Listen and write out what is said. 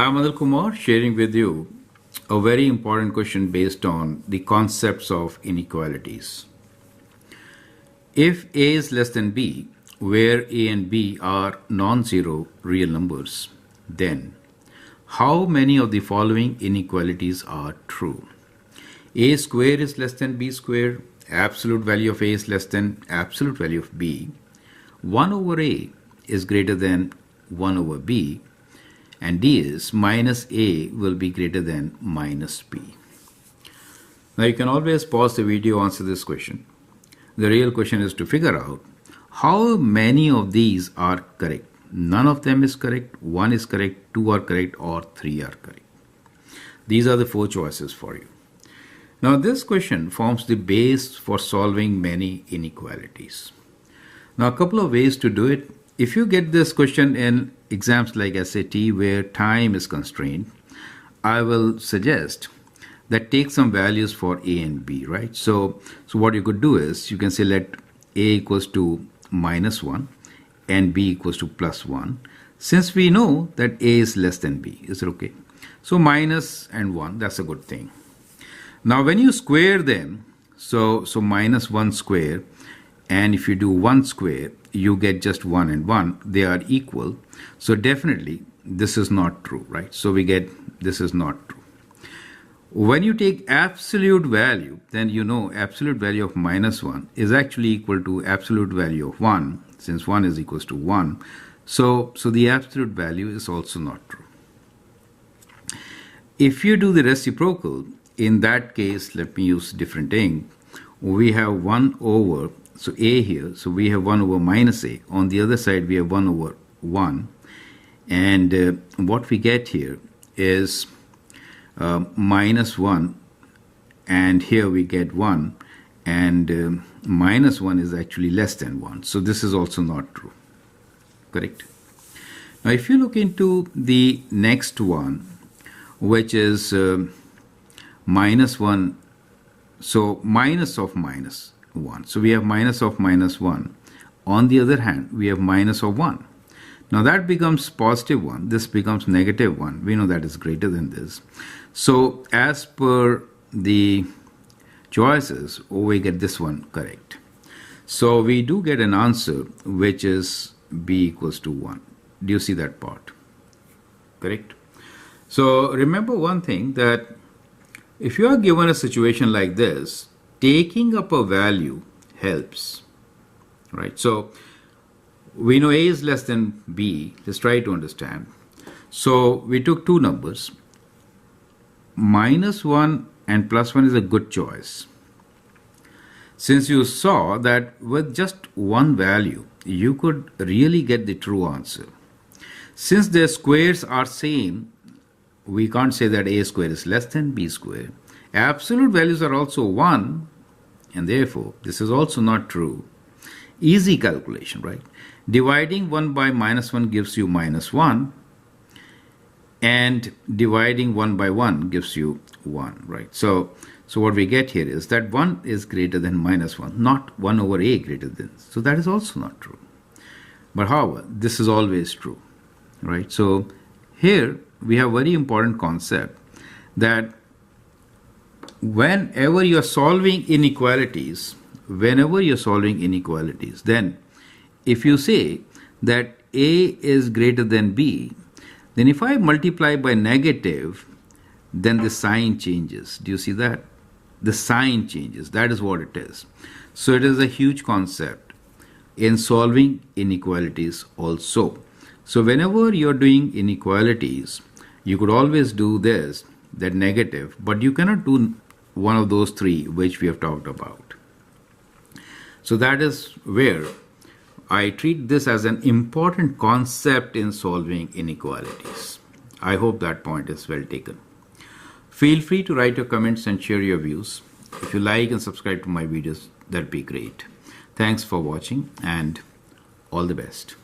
I'm Anil Kumar sharing with you a very important question based on the concepts of inequalities. If A is less than B, where A and B are non-zero real numbers, then how many of the following inequalities are true? A square is less than B square, absolute value of A is less than absolute value of B, 1 over A is greater than 1 over B, and D is minus A will be greater than minus B. Now you can always pause the video to answer this question. The real question is to figure out how many of these are correct. None of them is correct, 1 is correct, 2 are correct, or 3 are correct. These are the 4 choices for you. Now this question forms the base for solving many inequalities. Now a couple of ways to do it. If you get this question in exams like SAT where time is constrained, I will suggest that take some values for A and B, right? So what you could do is you can say let A equals to minus 1 and B equals to plus 1. Since we know that A is less than B, is it okay? So minus and 1, that's a good thing. Now when you square them, so minus 1 square, and if you do 1 square, you get just 1 and 1. They are equal. So definitely this is not true, right? So we get this is not true. When you take absolute value, then you know absolute value of minus 1 is actually equal to absolute value of 1, since 1 is equals to 1. So the absolute value is also not true. If you do the reciprocal, in that case, let me use different ink. We have 1 over, so A here, so we have 1 over minus A. On the other side, we have 1 over 1. And what we get here is minus 1. And here we get 1. And minus 1 is actually less than 1. So this is also not true. Correct? Now, if you look into the next one, which is minus 1, so minus of minus 1. So we have minus of minus 1. On the other hand, we have minus of 1. Now that becomes positive 1. This becomes negative 1. We know that is greater than this. So as per the choices, we get this one correct. So we do get an answer which is B equals to 1. Do you see that part? Correct? So remember one thing, that if you are given a situation like this, taking up a value helps, right? So we know A is less than B. Let's try to understand. So we took two numbers. Minus 1 and plus 1 is a good choice. Since you saw that with just one value, you could really get the true answer. Since their squares are same, we can't say that A square is less than B square. Absolute values are also 1, and therefore this is also not true. Easy calculation, right? Dividing 1 by minus 1 gives you minus 1, and dividing 1 by 1 gives you 1, right? So what we get here is that 1 is greater than minus 1, not 1 over A greater than. So that is also not true. But however, this is always true, right? So here we have a very important concept that whenever you are solving inequalities, then if you say that A is greater than B, then if I multiply by negative, then the sign changes. Do you see that? The sign changes. That is what it is. So it is a huge concept in solving inequalities also. So whenever you're doing inequalities, you could always do this, that negative, but you cannot do one of those three which we have talked about. So that is where I treat this as an important concept in solving inequalities. I hope that point is well taken. Feel free to write your comments and share your views. If you like and subscribe to my videos, that'd be great. Thanks for watching and all the best.